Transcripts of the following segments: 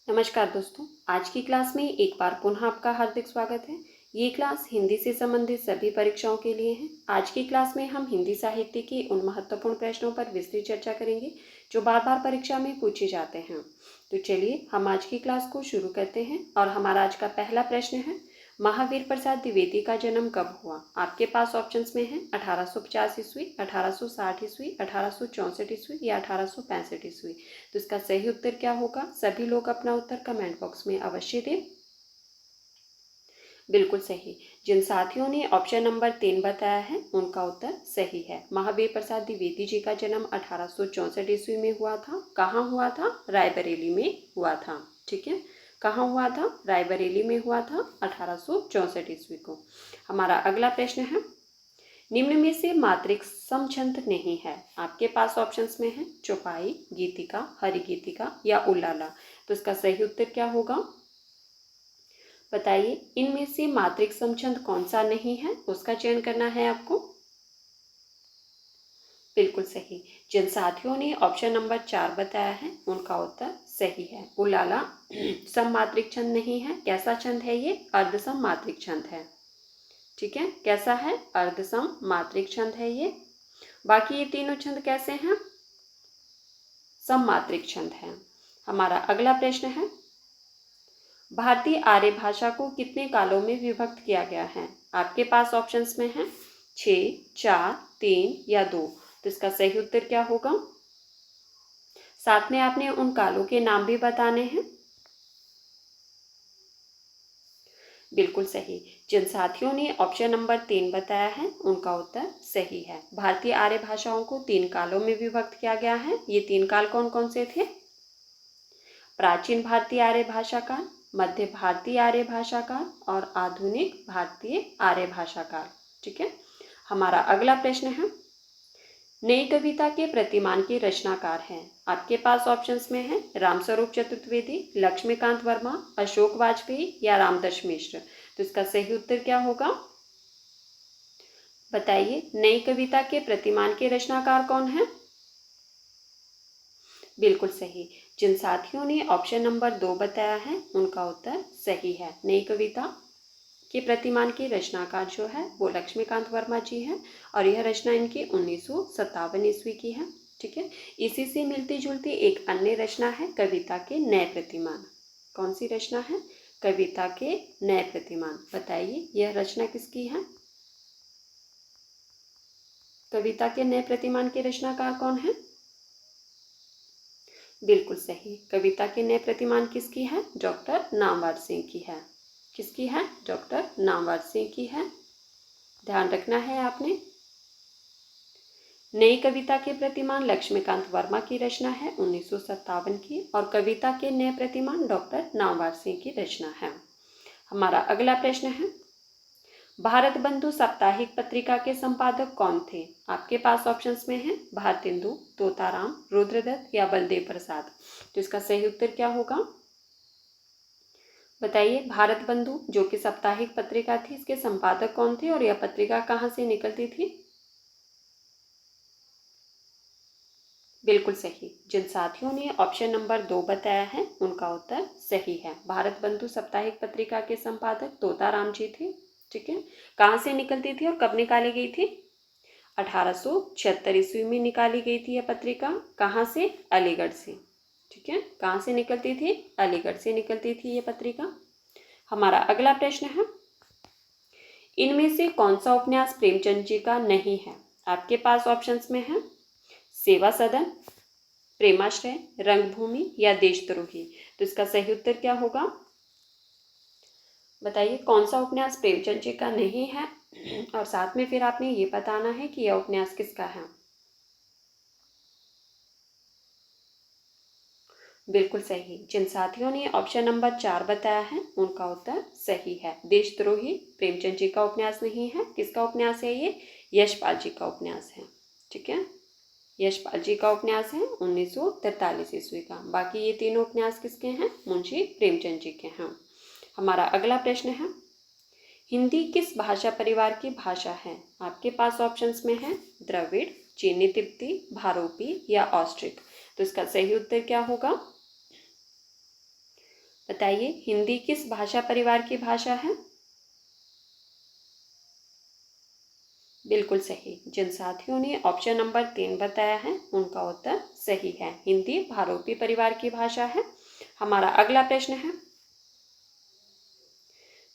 नमस्कार दोस्तों, आज की क्लास में एक बार पुनः आपका हार्दिक स्वागत है। ये क्लास हिंदी से संबंधित सभी परीक्षाओं के लिए है। आज की क्लास में हम हिंदी साहित्य के उन महत्वपूर्ण प्रश्नों पर विस्तृत चर्चा करेंगे जो बार बार परीक्षा में पूछे जाते हैं। तो चलिए हम आज की क्लास को शुरू करते हैं और हमारा आज का पहला प्रश्न है, महावीर प्रसाद द्विवेदी का जन्म कब हुआ? आपके पास ऑप्शंस में है 1850 ईस्वी, 1860 ईस्वी, 1864 ईस्वी या 1865 ईस्वी। तो इसका सही उत्तर क्या होगा? सभी लोग अपना उत्तर कमेंट बॉक्स में अवश्य दें। बिल्कुल सही। जिन साथियों ने ऑप्शन नंबर 3 बताया है उनका उत्तर सही है। महावीर प्रसाद द्विवेदी जी का जन्म 1864 ईस्वी में हुआ था। कहाँ हुआ था? रायबरेली में हुआ था। ठीक है, कहाँ हुआ था? रायबरेली में हुआ था 1864 ईस्वी को। हमारा अगला प्रश्न है, निम्न में से मात्रिक समछंद नहीं है। आपके पास ऑप्शंस में है चौपाई, गीतिका, हरिगीतिका या उल्लाला। तो इसका सही उत्तर क्या होगा? बताइए, इनमें से मात्रिक समछंद कौन सा नहीं है, उसका चयन करना है आपको। बिल्कुल सही। जिन साथियों ने ऑप्शन नंबर 4 बताया है उनका उत्तर सही है। उल्लाला सममात्रिक छंद नहीं है। कैसा छंद है ये? अर्धसम मात्रिक छंद है। ठीक है, कैसा है? अर्धसम मात्रिक छंद है ये। बाकी ये तीनों छंद कैसे हैं? सममात्रिक छंद हैं। हमारा अगला प्रश्न है, भारतीय आर्य भाषा को कितने कालों में विभक्त किया गया है? आपके पास ऑप्शंस में है 6, 4, 3 या 2। तो इसका सही उत्तर क्या होगा? साथ में आपने उन कालों के नाम भी बताने हैं। बिल्कुल सही। जिन साथियों ने ऑप्शन नंबर 3 बताया है उनका उत्तर सही है। भारतीय आर्य भाषाओं को 3 कालों में विभक्त किया गया है। ये 3 काल कौन कौन से थे? प्राचीन भारतीय आर्य भाषा काल, मध्य भारतीय आर्य भाषा काल और आधुनिक भारतीय आर्य भाषा काल। ठीक है, हमारा अगला प्रश्न है, नई कविता के प्रतिमान के रचनाकार हैं। आपके पास ऑप्शंस में है रामस्वरूप चतुर्वेदी, लक्ष्मीकांत वर्मा, अशोक वाजपेयी या रामदर्श मिश्र। तो इसका सही उत्तर क्या होगा? बताइए, नई कविता के प्रतिमान के रचनाकार कौन है? बिल्कुल सही। जिन साथियों ने ऑप्शन नंबर 2 बताया है उनका उत्तर सही है। नई कविता के प्रतिमान के रचनाकार जो है वो लक्ष्मीकांत वर्मा जी हैं और यह रचना इनकी 1957 ईस्वी की है। ठीक है, इसी से मिलती जुलती एक अन्य रचना है कविता के नए प्रतिमान। कौन सी रचना है? कविता के नए प्रतिमान। बताइए, यह रचना किसकी है? कविता के नए प्रतिमान के रचनाकार कौन है? बिल्कुल सही। कविता के नए प्रतिमान किसकी है? डॉक्टर नामवर सिंह की है। किसकी है? डॉक्टर नामवर सिंह की है। ध्यान रखना है आपने। नई कविता के प्रतिमान लक्ष्मीकांत वर्मा की रचना है 1957 की और कविता के नए प्रतिमान डॉक्टर नामवर सिंह की रचना है। हमारा अगला प्रश्न है, भारत बंधु साप्ताहिक पत्रिका के संपादक कौन थे? आपके पास ऑप्शंस में है भारतेंदु, तोताराम, रुद्रदत्त या बलदेव प्रसाद। तो इसका सही उत्तर क्या होगा? बताइए, भारत बंधु जो कि साप्ताहिक पत्रिका थी, इसके संपादक कौन थे और यह पत्रिका कहाँ से निकलती थी? बिल्कुल सही। जिन साथियों ने ऑप्शन नंबर 2 बताया है उनका उत्तर सही है। भारत बंधु साप्ताहिक पत्रिका के संपादक तोताराम जी थे। ठीक है, कहाँ से निकलती थी और कब निकाली गई थी? 1876 ईस्वी में निकाली गई थी यह पत्रिका। कहाँ से? अलीगढ़ से। ठीक है, कहाँ से निकलती थी? अलीगढ़ से निकलती थी यह पत्रिका। हमारा अगला प्रश्न है, इनमें से कौन सा उपन्यास प्रेमचंद जी का नहीं है? आपके पास ऑप्शंस में है सेवा सदन, प्रेमाश्रय, रंगभूमि या देशद्रोही। तो इसका सही उत्तर क्या होगा? बताइए, कौन सा उपन्यास प्रेमचंद जी का नहीं है और साथ में फिर आपने ये बताना है कि यह उपन्यास किसका है। बिल्कुल सही। जिन साथियों ने ऑप्शन नंबर 4 बताया है उनका उत्तर सही है। देशद्रोही प्रेमचंद जी का उपन्यास नहीं है। किसका उपन्यास है ये? यशपाल जी का उपन्यास है। ठीक है, यशपाल जी का उपन्यास है 1943 ईस्वी का। बाकी ये तीनों उपन्यास किसके हैं? मुंशी प्रेमचंद जी के हैं। हमारा अगला प्रश्न है, हिंदी किस भाषा परिवार की भाषा है? आपके पास ऑप्शंस में है द्रविड़, चीनी तिब्बती, भारोपी या ऑस्ट्रिक। तो इसका सही उत्तर क्या होगा? बताइए हिंदी किस भाषा परिवार की भाषा है? बिल्कुल सही। जिन साथियों ने ऑप्शन नंबर 3 बताया है उनका उत्तर सही है। हिंदी भारोपी परिवार की भाषा है। हमारा अगला प्रश्न है,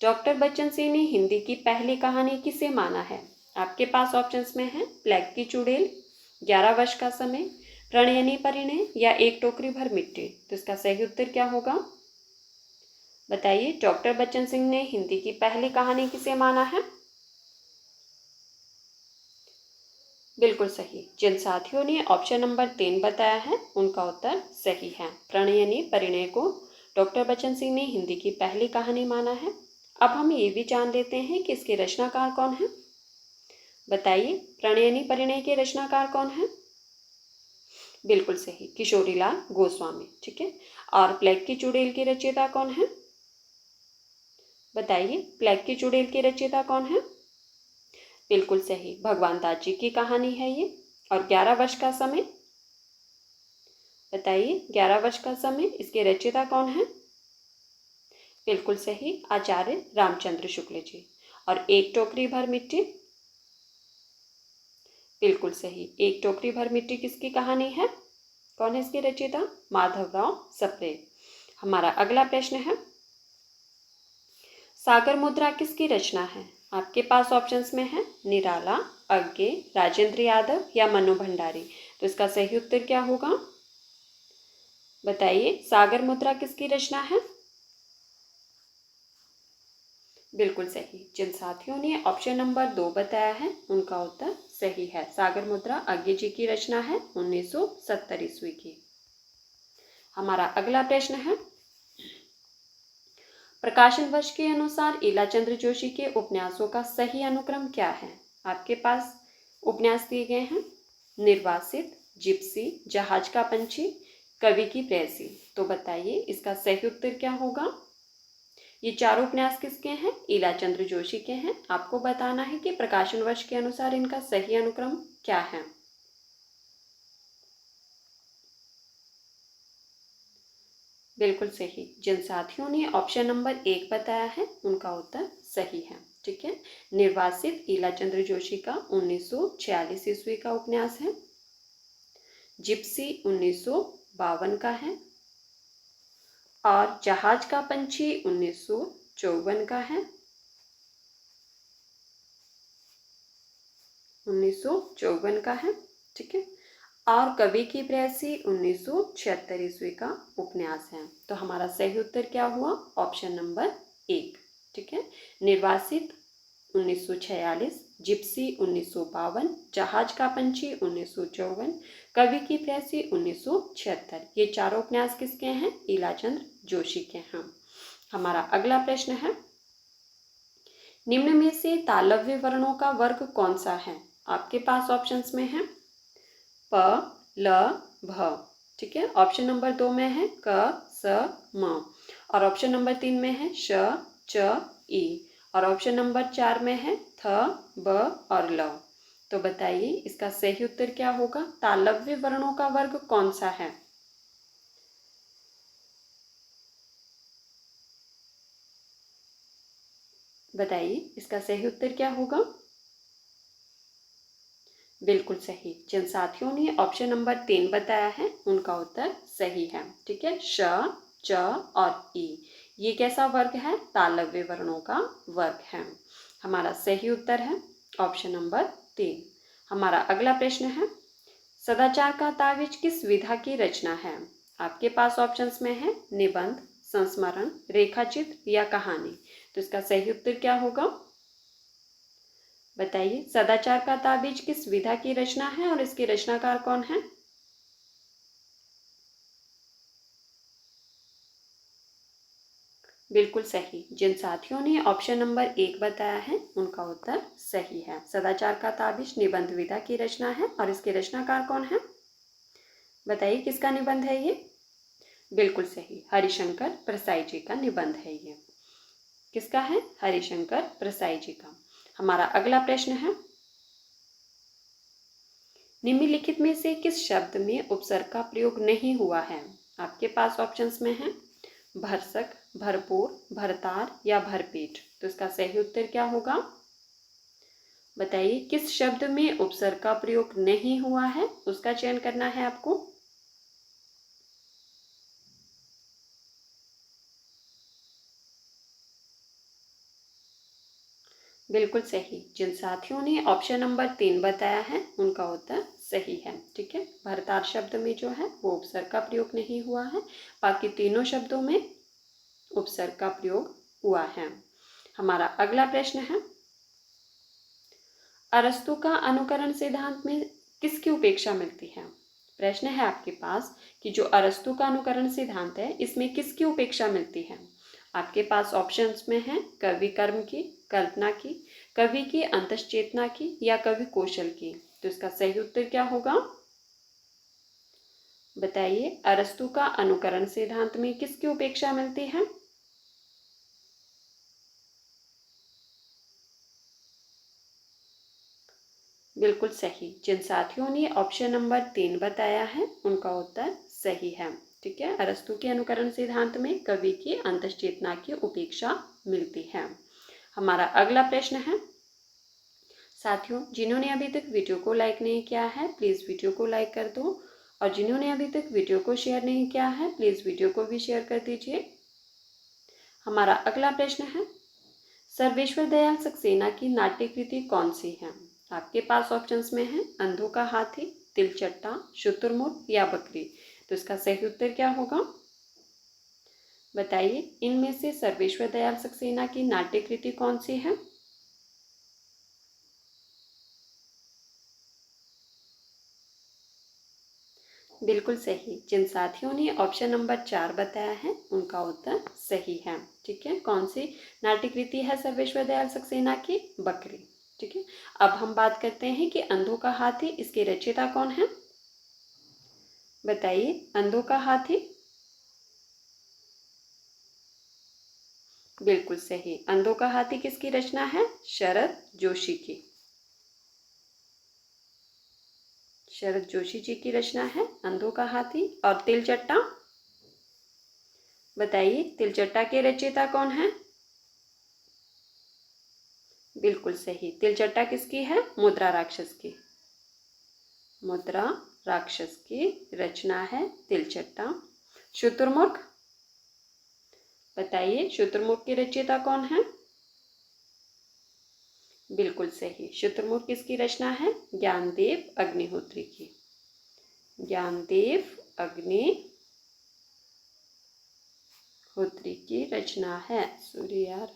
डॉक्टर बच्चन सिंह ने हिंदी की पहली कहानी किसे माना है? आपके पास ऑप्शंस में है प्लेग की चुड़ैल, 11 वर्ष का समय, प्रणयनी परिणय या एक टोकरी भर मिट्टी। तो इसका सही उत्तर क्या होगा? बताइए डॉक्टर बच्चन सिंह ने हिंदी की पहली कहानी किसे माना है? बिल्कुल सही। जिन साथियों ने ऑप्शन नंबर 3 बताया है उनका उत्तर सही है। प्रणयनी परिणय को डॉक्टर बच्चन सिंह ने हिंदी की पहली कहानी माना है। अब हम ये भी जान लेते हैं कि इसके रचनाकार कौन है। बताइए प्रणयनी परिणय के रचनाकार कौन है? बिल्कुल सही, किशोरीलाल गोस्वामी। ठीक है। और प्लेग की चुड़ैल की रचयिता कौन है? बताइए प्लेग की चुड़ैल की रचयिता कौन है? बिल्कुल सही, भगवान दास जी की कहानी है ये। और 11 वर्ष का समय, बताइए 11 वर्ष का समय इसके रचयिता कौन है? बिल्कुल सही, आचार्य रामचंद्र शुक्ल जी। और एक टोकरी भर मिट्टी, बिल्कुल सही, एक टोकरी भर मिट्टी किसकी कहानी है? कौन है इसके रचयिता? माधवराव सप्रे। हमारा अगला प्रश्न है, सागर मुद्रा किसकी रचना है? आपके पास ऑप्शंस में है निराला, अज्ञे, राजेंद्र यादव या मनु भंडारी। तो इसका सही उत्तर क्या होगा? बताइए सागर मुद्रा किसकी रचना है? बिल्कुल सही। जिन साथियों ने ऑप्शन नंबर 2 बताया है उनका उत्तर सही है। सागर मुद्रा अज्ञे जी की रचना है 1970 ईस्वी की। हमारा अगला प्रश्न है, प्रकाशन वर्ष के अनुसार ईलाचंद्र जोशी के उपन्यासों का सही अनुक्रम क्या है? आपके पास उपन्यास दिए गए हैं निर्वासित, जिप्सी, जहाज का पंछी, कवि की प्रेयसी। तो बताइए इसका सही उत्तर क्या होगा? ये चारों उपन्यास किसके हैं? ईलाचंद्र जोशी के हैं। आपको बताना है कि प्रकाशन वर्ष के अनुसार इनका सही अनुक्रम क्या है। बिल्कुल सही। जिन साथियों ने ऑप्शन नंबर 1 बताया है उनका उत्तर सही है। ठीक है। निर्वासित ईलाचंद्र जोशी का 1946 ईस्वी का उपन्यास है। जिप्सी 1952 का है। और जहाज का पंछी 1954 का है। 1954 का है। ठीक है। और कवि की प्रेयसी 1976 ईस्वी का उपन्यास है। तो हमारा सही उत्तर क्या हुआ? Option number 1। ठीक है। निर्वासित 1946, जिप्सी 1952, जहाज का पंछी 1954, कवि की प्रेयसी 1976। ये चारों उपन्यास किसके हैं? ईलाचंद्र जोशी के हैं। हमारा अगला प्रश्न है, निम्न में से तालव्य वर्णों का वर्ग कौन सा है? आपके पास ऑप्शंस में है प, ल, भ। ठीक है। ऑप्शन नंबर 2 में है क, स, म। और ऑप्शन नंबर 3 में है श, च, ई। और ऑप्शन नंबर 4 में है थ, ब और ल। तो बताइए इसका सही उत्तर क्या होगा? तालव्य वर्णों का वर्ग कौन सा है? बताइए इसका सही उत्तर क्या होगा? बिल्कुल सही। जिन साथियों ने ऑप्शन नंबर 3 बताया है उनका उत्तर सही है। ठीक है। श, च और ई ये कैसा वर्ग है? तालव्य वर्णों का वर्ग है। हमारा सही उत्तर है ऑप्शन नंबर 3। हमारा अगला प्रश्न है, सदाचार का ताबीज किस विधा की रचना है? आपके पास ऑप्शंस में है निबंध, संस्मरण, रेखाचित्र या कहानी। तो इसका सही उत्तर क्या होगा? बताइए सदाचार का ताबीज किस विधा की रचना है और इसके रचनाकार कौन है? बिल्कुल सही। जिन साथियों ने ऑप्शन नंबर 1 बताया है उनका उत्तर सही है। सदाचार का ताबीज निबंध विधा की रचना है और इसके रचनाकार कौन है? बताइए किसका निबंध है ये? बिल्कुल सही, हरिशंकर प्रसाई जी का निबंध है ये। किसका है? हरिशंकर प्रसाई जी का। हमारा अगला प्रश्न है, निम्नलिखित में से किस शब्द में उपसर्ग का प्रयोग नहीं हुआ है? आपके पास ऑप्शंस में है भरसक, भरपूर, भरतार या भरपेट। तो इसका सही उत्तर क्या होगा? बताइए किस शब्द में उपसर्ग का प्रयोग नहीं हुआ है, उसका चयन करना है आपको। बिल्कुल सही। जिन साथियों ने ऑप्शन नंबर 3 बताया है उनका उत्तर सही है। ठीक है, भरतार शब्द में जो है वो उपसर्ग का प्रयोग नहीं हुआ है, बाकी तीनों शब्दों में उपसर्ग का प्रयोग हुआ है। हमारा अगला प्रश्न है, अरस्तु का अनुकरण सिद्धांत में किसकी उपेक्षा मिलती है? प्रश्न है आपके पास कि जो अरस्तु का अनुकरण सिद्धांत है इसमें किसकी उपेक्षा मिलती है। आपके पास ऑप्शंस में है कवि कर्म की, कल्पना की, कवि की अंतश्चेतना की या कवि कौशल की। तो इसका सही उत्तर क्या होगा? बताइए अरस्तु का अनुकरण सिद्धांत में किसकी उपेक्षा मिलती है? बिल्कुल सही। जिन साथियों ने ऑप्शन नंबर 3 बताया है उनका उत्तर सही है। ठीक है, अरस्तु के अनुकरण सिद्धांत में कवि की अंतश्चेतना की उपेक्षा मिलती है। हमारा अगला प्रश्न है, साथियों जिन्होंने अभी तक वीडियो को लाइक नहीं किया है प्लीज़ वीडियो को लाइक कर दो, और जिन्होंने अभी तक वीडियो को शेयर नहीं किया है प्लीज़ वीडियो को भी शेयर कर दीजिए। हमारा अगला प्रश्न है, सर्वेश्वर दयाल सक्सेना की नाट्य कृति कौन सी है? आपके पास ऑप्शंस में है अंधों का हाथी, तिलचट्टा, शुतुरमुर्ग या बकरी। तो इसका सही उत्तर क्या होगा? बताइए इनमें से सर्वेश्वर दयाल सक्सेना की नाट्य कृति कौन सी है? बिल्कुल सही। जिन साथियों ने ऑप्शन नंबर 4 बताया है उनका उत्तर सही है। ठीक है, कौन सी नाट्य कृति है सर्वेश्वर दयाल सक्सेना की? बकरी। ठीक है, अब हम बात करते हैं कि अंधों का हाथी, इसके रचयिता कौन है? बताइए अंधों का हाथी। बिल्कुल सही। अंधों का हाथी किसकी रचना है? शरद जोशी की। शरद जोशी जी की रचना है अंधों का हाथी। और तिलचट्टा, बताइए तिलचट्टा के रचयिता कौन है? बिल्कुल सही। तिलचट्टा किसकी है? मुद्रा राक्षस की। मुद्रा राक्षस की रचना है तिलचट्टा। शुतुरमुर्ग, बताइए शुतुरमुर्ग की रचयिता कौन है? बिल्कुल सही। शुतुरमुर्ग किसकी रचना है? ज्ञानदेव अग्निहोत्री की। ज्ञानदेव अग्निहोत्री की रचना है। सूर्य यार,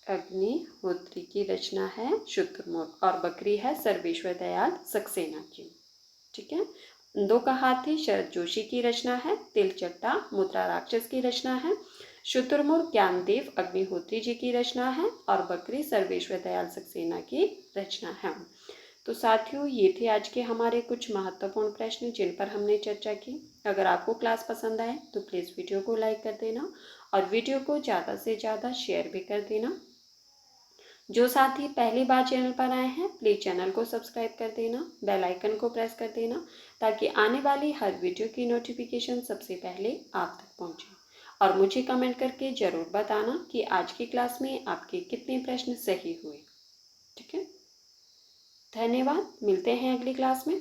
अग्निहोत्री की रचना है शुतुरमुर्ग, और बकरी है सर्वेश्वर दयाल सक्सेना की। ठीक है, अंधों का हाथी शरद जोशी की रचना है, तिलचट्टा मुद्रा राक्षस की रचना है, शुतुरमुर्ग ज्ञानदेव अग्निहोत्री जी की रचना है, और बकरी सर्वेश्वर दयाल सक्सेना की रचना है। तो साथियों ये थे आज के हमारे कुछ महत्वपूर्ण प्रश्न जिन पर हमने चर्चा की। अगर आपको क्लास पसंद आए तो प्लीज़ वीडियो को लाइक कर देना और वीडियो को ज़्यादा से ज़्यादा शेयर भी कर देना। जो साथी पहली बार चैनल पर आए हैं प्लीज़ चैनल को सब्सक्राइब कर देना, बेल आइकन को प्रेस कर देना ताकि आने वाली हर वीडियो की नोटिफिकेशन सबसे पहले आप तक पहुंचे। और मुझे कमेंट करके ज़रूर बताना कि आज की क्लास में आपके कितने प्रश्न सही हुए। ठीक है, धन्यवाद। मिलते हैं अगली क्लास में।